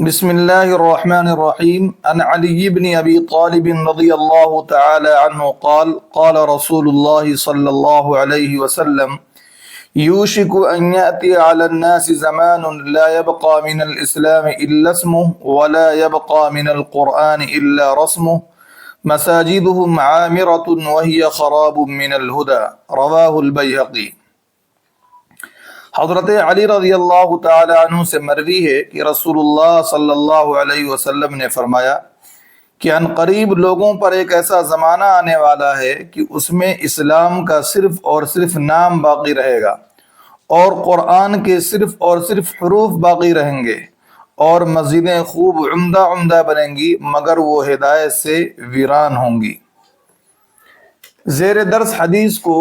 بسم الله الرحمن الرحيم عن علي بن أبي طالب رضي الله تعالى عنه قال قال رسول الله صلى الله عليه وسلم يوشك أن يأتي على الناس زمان لا يبقى من الإسلام إلا اسمه ولا يبقى من القرآن إلا رسمه مساجدهم عامرة وهي خراب من الهدى رواه البيهقي۔ حضرت علی رضی اللہ تعالی عنہ سے مروی ہے کہ رسول اللہ صلی اللہ علیہ وسلم نے فرمایا کہ ان قریب لوگوں پر ایک ایسا زمانہ آنے والا ہے کہ اس میں اسلام کا صرف اور صرف نام باقی رہے گا اور قرآن کے صرف اور صرف حروف باقی رہیں گے اور مسجدیں خوب عمدہ عمدہ بنیں گی مگر وہ ہدایت سے ویران ہوں گی۔ زیر درس حدیث کو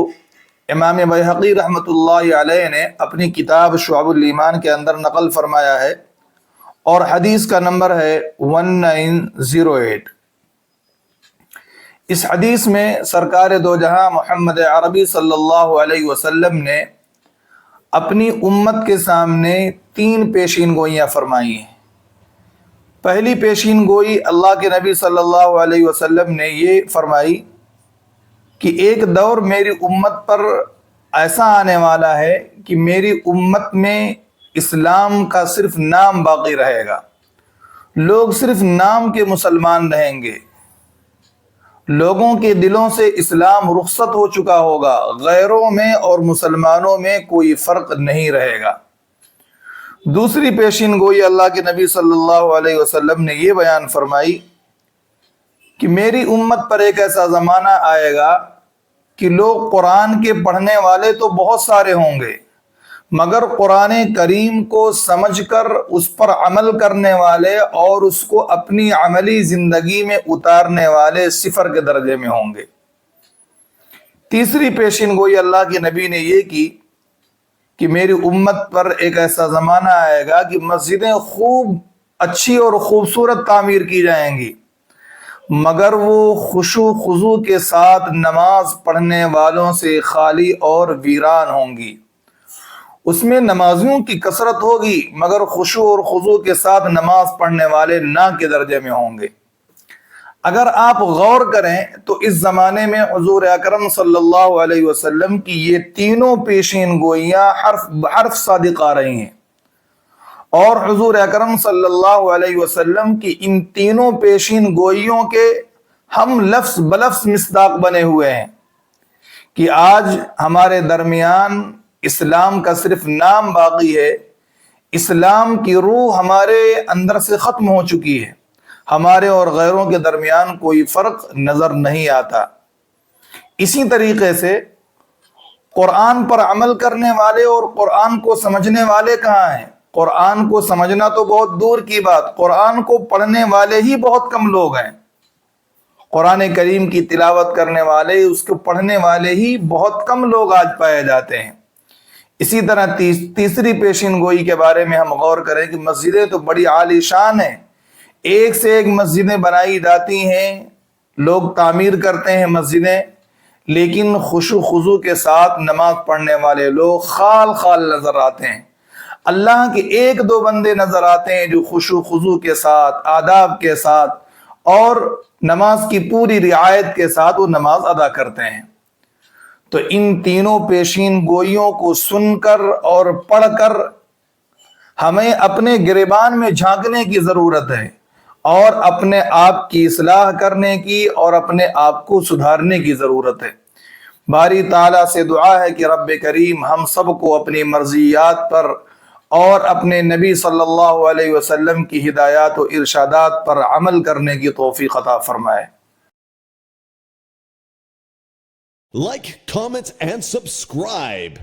امام بیہقی رحمۃ اللہ علیہ نے اپنی کتاب شعب الایمان کے اندر نقل فرمایا ہے اور حدیث کا نمبر ہے 1908۔ اس حدیث میں سرکار دو جہاں محمد عربی صلی اللہ علیہ وسلم نے اپنی امت کے سامنے 3 پیشین گوئیاں فرمائی ہیں۔ پہلی پیشین گوئی اللہ کے نبی صلی اللہ علیہ وسلم نے یہ فرمائی کہ ایک دور میری امت پر ایسا آنے والا ہے کہ میری امت میں اسلام کا صرف نام باقی رہے گا، لوگ صرف نام کے مسلمان رہیں گے، لوگوں کے دلوں سے اسلام رخصت ہو چکا ہوگا، غیروں میں اور مسلمانوں میں کوئی فرق نہیں رہے گا۔ دوسری پیشین گوئی اللہ کے نبی صلی اللہ علیہ وسلم نے یہ بیان فرمائی کہ میری امت پر ایک ایسا زمانہ آئے گا کہ لوگ قرآن کے پڑھنے والے تو بہت سارے ہوں گے مگر قرآن کریم کو سمجھ کر اس پر عمل کرنے والے اور اس کو اپنی عملی زندگی میں اتارنے والے صفر کے درجے میں ہوں گے۔ تیسری پیشین گوئی اللہ کے نبی نے یہ کی کہ میری امت پر ایک ایسا زمانہ آئے گا کہ مسجدیں خوب اچھی اور خوبصورت تعمیر کی جائیں گی مگر وہ خشوع خضوع کے ساتھ نماز پڑھنے والوں سے خالی اور ویران ہوں گی۔ اس میں نمازیوں کی کثرت ہوگی مگر خشوع اور خضوع کے ساتھ نماز پڑھنے والے نہ کے درجے میں ہوں گے۔ اگر آپ غور کریں تو اس زمانے میں حضور اکرم صلی اللہ علیہ وسلم کی یہ تینوں پیشین گوئیاں حرف بحرف صادق آ رہی ہیں اور حضور اکرم صلی اللہ علیہ وسلم کی ان تینوں پیشین گوئیوں کے ہم لفظ بلفظ مصداق بنے ہوئے ہیں کہ آج ہمارے درمیان اسلام کا صرف نام باقی ہے، اسلام کی روح ہمارے اندر سے ختم ہو چکی ہے، ہمارے اور غیروں کے درمیان کوئی فرق نظر نہیں آتا۔ اسی طریقے سے قرآن پر عمل کرنے والے اور قرآن کو سمجھنے والے کہاں ہیں؟ قرآن کو سمجھنا تو بہت دور کی بات، قرآن کو پڑھنے والے ہی بہت کم لوگ ہیں۔ قرآن کریم کی تلاوت کرنے والے، اس کو پڑھنے والے ہی بہت کم لوگ آج پائے جاتے ہیں۔ اسی طرح تیسری پیشین گوئی کے بارے میں ہم غور کریں کہ مسجدیں تو بڑی عالی شان ہیں، ایک سے ایک مسجدیں بنائی جاتی ہیں، لوگ تعمیر کرتے ہیں مسجدیں، لیکن خشوع خضوع کے ساتھ نماز پڑھنے والے لوگ خال خال نظر آتے ہیں۔ اللہ کے ایک دو بندے نظر آتے ہیں جو خشوع خضوع کے ساتھ، آداب کے ساتھ اور نماز کی پوری رعایت کے ساتھ وہ نماز ادا کرتے ہیں۔ تو ان تینوں پیشین گوئیوں کو سن کر اور پڑھ کر ہمیں اپنے گریبان میں جھانکنے کی ضرورت ہے اور اپنے آپ کی اصلاح کرنے کی اور اپنے آپ کو سدھارنے کی ضرورت ہے۔ باری تعالیٰ سے دعا ہے کہ رب کریم ہم سب کو اپنی مرضیات پر اور اپنے نبی صلی اللہ علیہ وسلم کی ہدایات و ارشادات پر عمل کرنے کی توفیق عطا فرمائے۔ Like, comment, and subscribe.